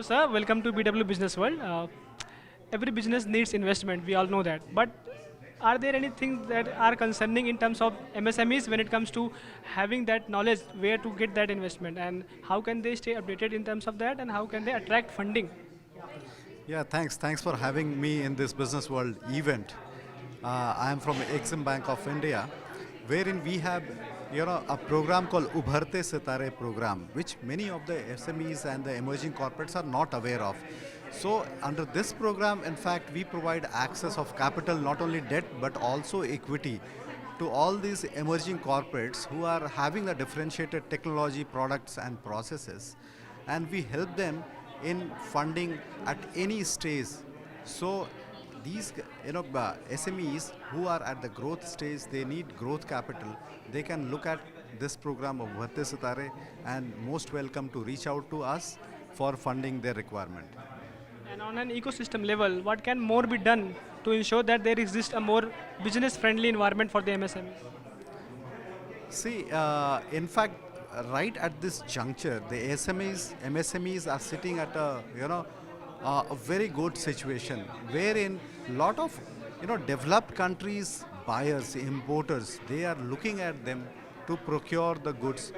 sir, welcome to BW Business World. Every business needs investment, we all know that. But are there any things that are concerning in terms of MSMEs when it comes to having that knowledge where to get that investment and how can they stay updated in terms of that and how can they attract funding? Yeah, thanks. Thanks for having me in this Business World event. I am from Exim Bank of India, wherein we have, a program called Ubharte Sitare program, which many of the SMEs and the emerging corporates are not aware of. So under this program, in fact, we provide access of capital, not only debt, but also equity to all these emerging corporates who are having the differentiated technology, products and processes. And we help them in funding at any stage. So these SMEs who are at the growth stage, they need growth capital. They can look at this program of Bhatte Sitare and most welcome to reach out to us for funding their requirement. And on an ecosystem level, what can more be done to ensure that there exists a more business-friendly environment for the MSMEs? See, in fact, right at this juncture, the MSMEs are sitting at a very good situation, wherein lot of developed countries buyers, importers, they are looking at them to procure the goods.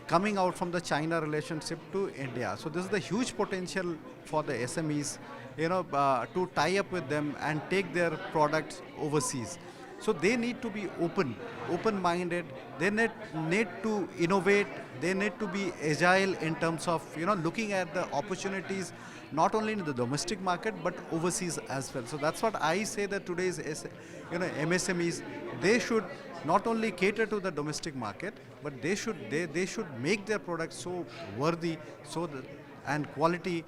Coming out from the China relationship to India. So this is the huge potential for the SMEs, to tie up with them and take their products overseas. So they need to be open-minded. They need to innovate. They need to be agile in terms of looking at the opportunities not only in the domestic market but overseas as well. So that's what I say that today's MSMEs, they should not only cater to the domestic market, but they should make their products so worthy, so that, and quality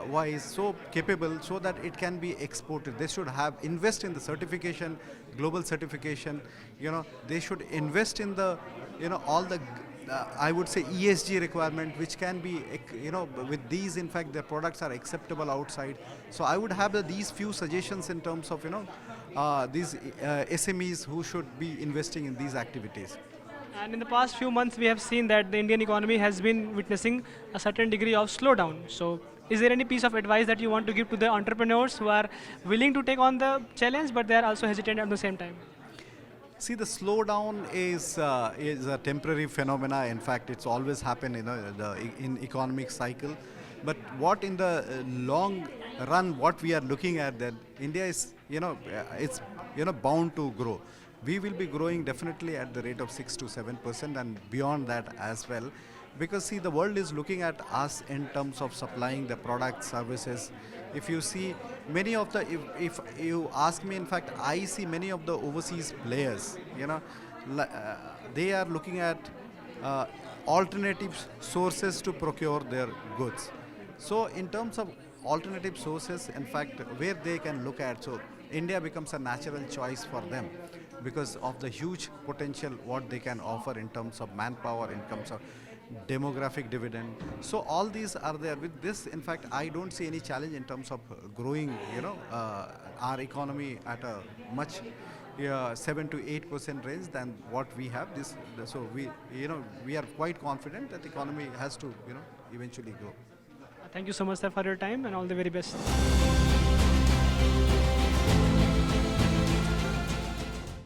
wise, so capable, so that it can be exported. They should have invest in the certification, global certification. They should invest in the all the I would say ESG requirement, which can be with these, in fact, their products are acceptable outside. So I would have these few suggestions in terms of these SMEs who should be investing in these activities. And in the past few months, we have seen that the Indian economy has been witnessing a certain degree of slowdown. So, is there any piece of advice that you want to give to the entrepreneurs who are willing to take on the challenge, but they are also hesitant at the same time? See, the slowdown is a temporary phenomena. In fact, it's always happened in economic cycle. But what in the long run, what we are looking at, that India is it's bound to grow. We will be growing definitely at the rate of 6 to 7% and beyond that as well. Because see, the world is looking at us in terms of supplying the products, services. If you see many of the, if you ask me, in fact, I see many of the overseas players, they are looking at alternative sources to procure their goods. So in terms of alternative sources, in fact, where they can look at, so India becomes a natural choice for them because of the huge potential what they can offer in terms of manpower, in terms of demographic dividend. So all these are there. With this, in fact, I don't see any challenge in terms of growing, our economy at a much 7 to 8% range than what we have. So we are quite confident that the economy has to, eventually grow. Thank you so much, sir, for your time and all the very best.